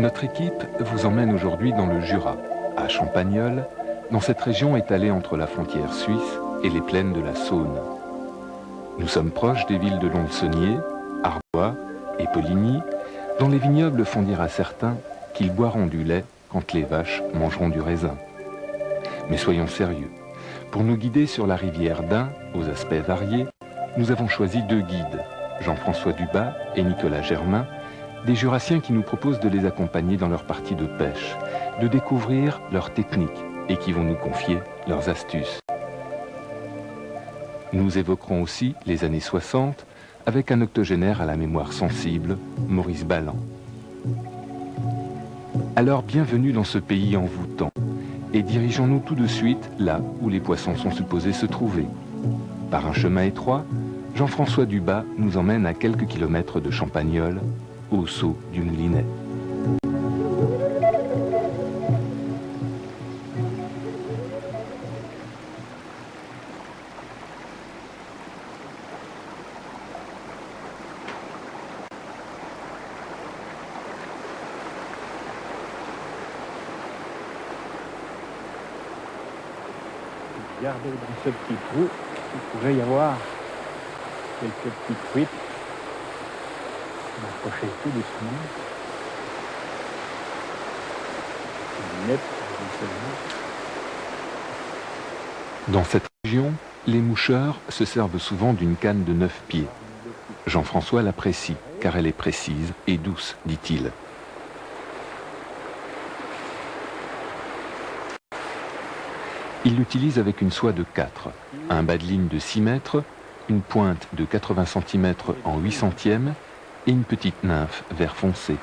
Notre équipe vous emmène aujourd'hui dans le Jura, à Champagnole, dans cette région étalée entre la frontière suisse et les plaines de la Saône. Nous sommes proches des villes de Lons-le-Saunier, Arbois et Poligny, dont les vignobles font dire à certains qu'ils boiront du lait quand les vaches mangeront du raisin. Mais soyons sérieux. Pour nous guider sur la rivière d'Ain, aux aspects variés, nous avons choisi deux guides, Jean-François Dubas et Nicolas Germain, des Jurassiens qui nous proposent de les accompagner dans leur partie de pêche, de découvrir leurs techniques et qui vont nous confier leurs astuces. Nous évoquerons aussi les années 60 avec un octogénaire à la mémoire sensible, Maurice Balland. Alors bienvenue dans ce pays envoûtant et dirigeons-nous tout de suite là où les poissons sont supposés se trouver. Par un chemin étroit, Jean-François Dubas nous emmène à quelques kilomètres de Champagnole, au saut du Moulinet. Regardez dans ce petit trou, il pourrait y avoir quelques petites truites. On va approcher tout doucement. Net, dans cette région, les moucheurs se servent souvent d'une canne de 9 pieds. Jean-François l'apprécie, car elle est précise et douce, dit-il. Il l'utilise avec une soie de 4, un bas de ligne de 6 mètres, une pointe de 80 cm en 8 centièmes et une petite nymphe vert foncé.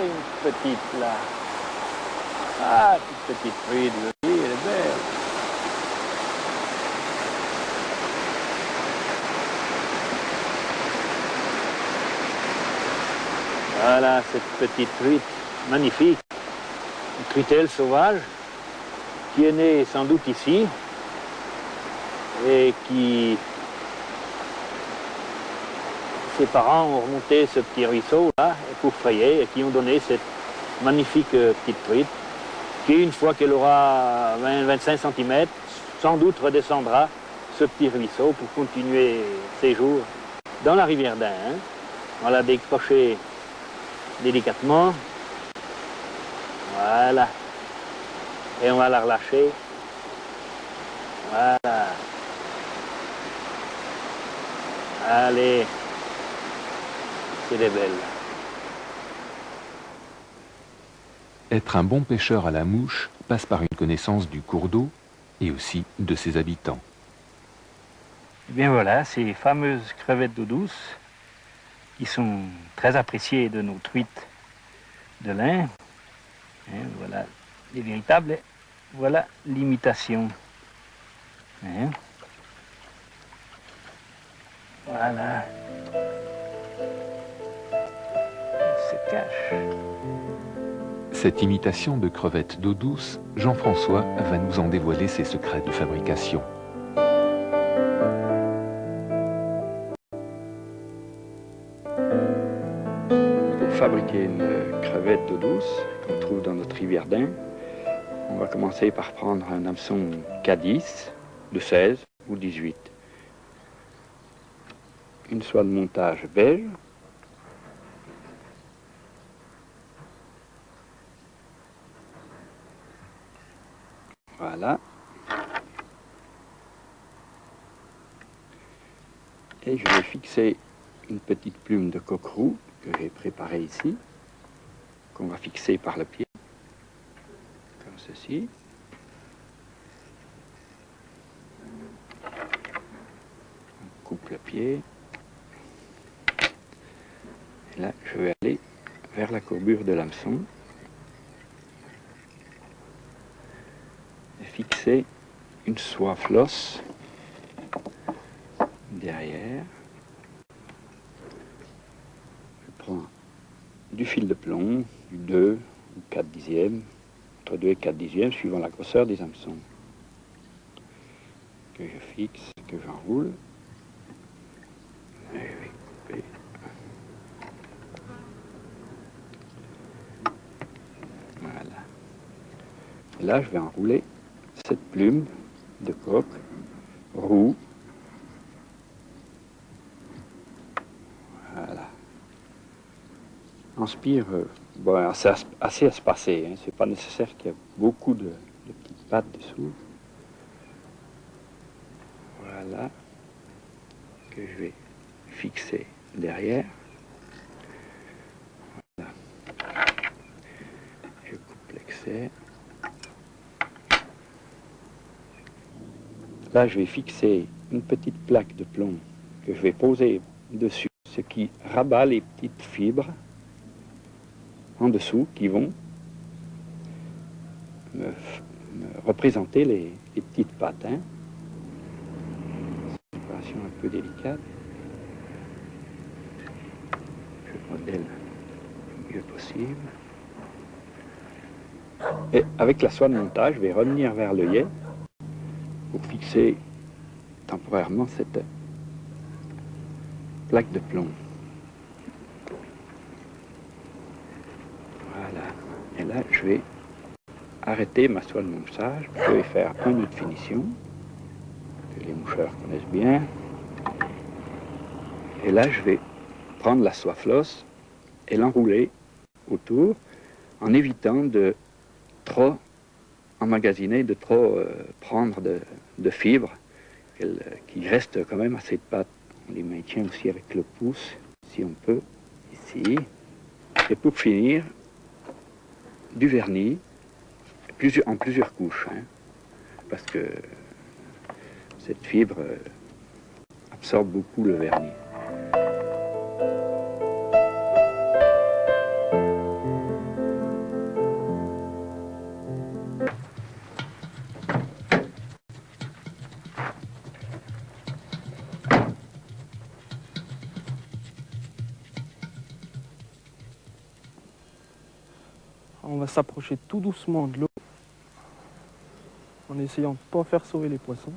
une petite là. Ah, toute petite truite, elle est belle. Voilà cette petite truite magnifique, une truitelle sauvage qui est née sans doute ici et qui... Ses parents ont remonté ce petit ruisseau là pour frayer et qui ont donné cette magnifique petite truite qui, une fois qu'elle aura 20-25 cm, sans doute redescendra ce petit ruisseau pour continuer ses jours dans la rivière d'Ain. On l'a décroché délicatement. Voilà. Et on va la relâcher. Voilà. Allez. C'est des belles. Être un bon pêcheur à la mouche passe par une connaissance du cours d'eau et aussi de ses habitants. Et bien voilà, ces fameuses crevettes d'eau douce qui sont très appréciées de nos truites de l'Ain. Voilà les véritables, voilà l'imitation. Voilà. Se cache. Cette imitation de crevettes d'eau douce, Jean-François va nous en dévoiler ses secrets de fabrication. Pour fabriquer une crevette d'eau douce qu'on trouve dans notre rivière d'Ain, on va commencer par prendre un hameçon K10 de 16 ou 18. Une soie de montage beige. Voilà. Et je vais fixer une petite plume de coquerou que j'ai préparée ici, qu'on va fixer par le pied, comme ceci. On coupe le pied. Et là, je vais aller vers la courbure de l'hameçon. Fixer une soie flosse derrière. Je prends du fil de plomb, du 2 ou 4 dixièmes, entre 2 et 4 dixièmes, suivant la grosseur des hameçons, que je fixe, que j'enroule. Et je vais couper. Voilà. Et là, je vais enrouler cette plume de coque roux. Voilà. En spire, bon, assez espacé, hein. C'est pas nécessaire qu'il y ait beaucoup de petites pattes dessous. Voilà. Que je vais fixer derrière. Voilà. Je coupe l'excès. Là, je vais fixer une petite plaque de plomb que je vais poser dessus, ce qui rabat les petites fibres en dessous qui vont me représenter les petites pattes. Hein. C'est une opération un peu délicate. Je modèle le mieux possible. Et avec la soie de montage, je vais revenir vers l'œillet pour fixer temporairement cette plaque de plomb. Voilà. Et là, je vais arrêter ma soie de montage. Je vais faire un nœud de finition, que les moucheurs connaissent bien. Et là, je vais prendre la soie flosse et l'enrouler autour, en évitant de trop emmagasiner, de trop prendre de fibres, qui restent quand même assez de pâte. On les maintient aussi avec le pouce, si on peut, ici. Et pour finir, du vernis, en plusieurs couches, hein, parce que cette fibre absorbe beaucoup le vernis. On va s'approcher tout doucement de l'eau en essayant de ne pas faire sauver les poissons.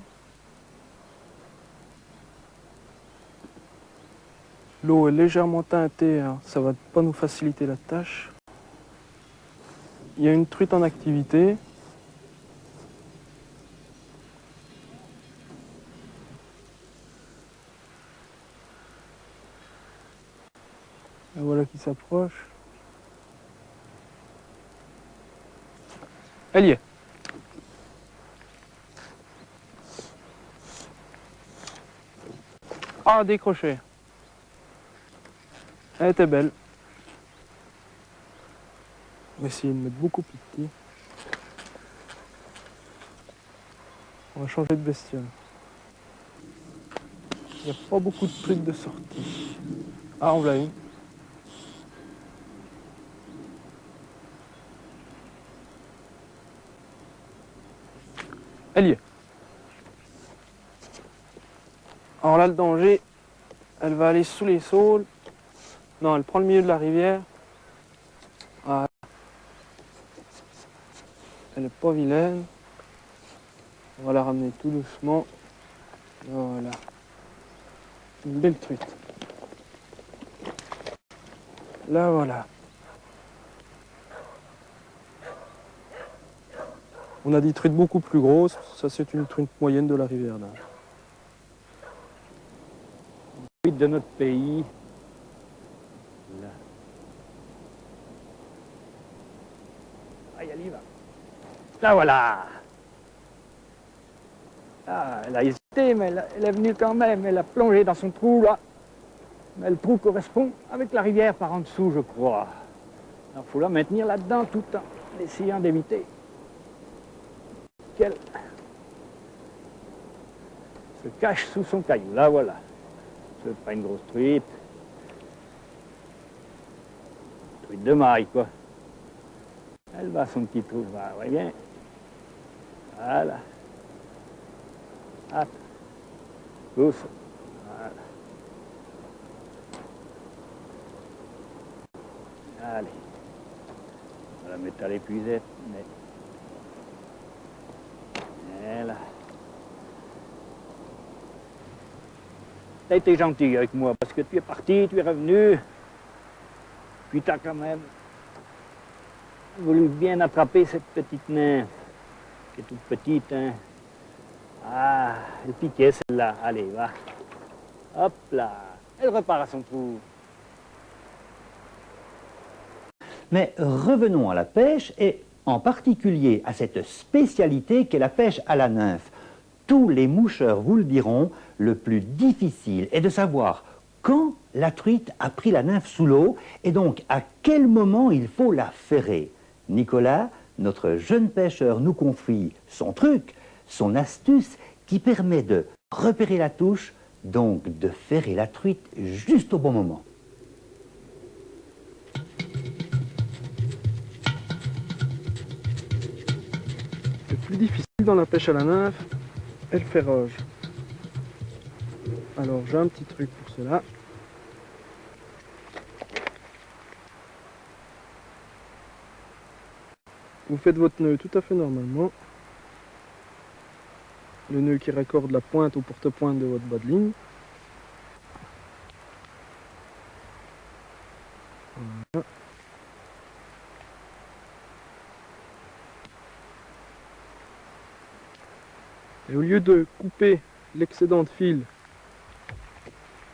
L'eau est légèrement teintée, hein, ça va pas nous faciliter la tâche. Il y a une truite en activité. Et voilà qui s'approche. Elle y est. Ah, décroché. Elle était belle. On va essayer de mettre beaucoup plus petit. On va changer de bestiole. Il n'y a pas beaucoup de trucs de sortie. Ah, on l'a eu. Elle y est. Alors là, le danger, elle va aller sous les saules. Non, elle prend le milieu de la rivière. Voilà. Elle n'est pas vilaine. On va la ramener tout doucement. Voilà. Une belle truite. Là, voilà. On a des truites beaucoup plus grosses. Ça, c'est une truite moyenne de la rivière, là. De notre pays. Là. Aïe, elle y va. Là, voilà. Ah, elle a hésité, mais elle est venue quand même. Elle a plongé dans son trou, là. Mais le trou correspond avec la rivière par en dessous, je crois. Alors, il faut la maintenir là-dedans tout en essayant d'éviter qu'elle se cache sous son caillou. Là, voilà. C'est pas une grosse truite. Truite de maille, quoi. Elle va à son petit trou, va, ouais, bien. Voilà. Hop. Douce. Allez. On va la mettre à l'épuisette. Mais... Voilà. Tu as été gentil avec moi parce que tu es parti, tu es revenu. Puis tu as quand même voulu bien attraper cette petite nymphe, qui est toute petite. Hein. Ah, elle piquait celle-là. Allez, va. Hop là. Elle repart à son trou. Mais revenons à la pêche et en particulier à cette spécialité qu'est la pêche à la nymphe. Tous les moucheurs vous le diront, le plus difficile est de savoir quand la truite a pris la nymphe sous l'eau et donc à quel moment il faut la ferrer. Nicolas, notre jeune pêcheur, nous confie son truc, son astuce qui permet de repérer la touche, donc de ferrer la truite juste au bon moment. Le plus difficile dans la pêche à la nymphe est le ferrage. Alors j'ai un petit truc pour cela. Vous faites votre nœud tout à fait normalement. Le nœud qui raccorde la pointe au porte-pointe de votre bas de ligne. Voilà. Et au lieu de couper l'excédent de fil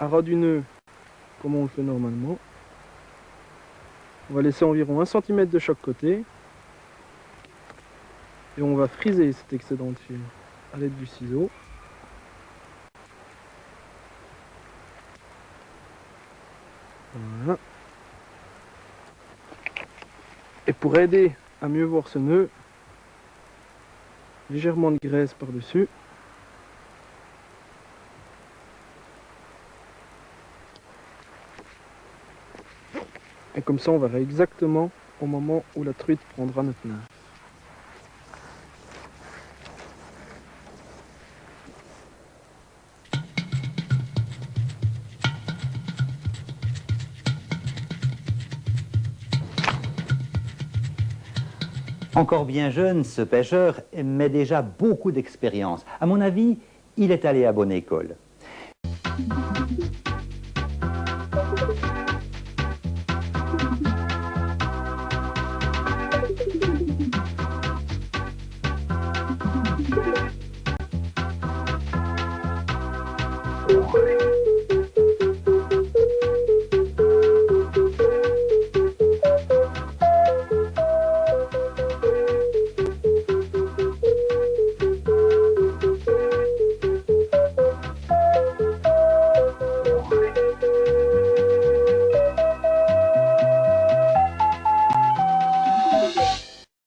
à ras du nœud, comme on le fait normalement, on va laisser environ 1 cm de chaque côté. Et on va friser cet excédent de fil à l'aide du ciseau. Voilà. Et pour aider à mieux voir ce nœud, légèrement de graisse par-dessus. Et comme ça, on verra exactement au moment où la truite prendra notre nymphe. Encore bien jeune, ce pêcheur, mais déjà beaucoup d'expérience. À mon avis, il est allé à bonne école.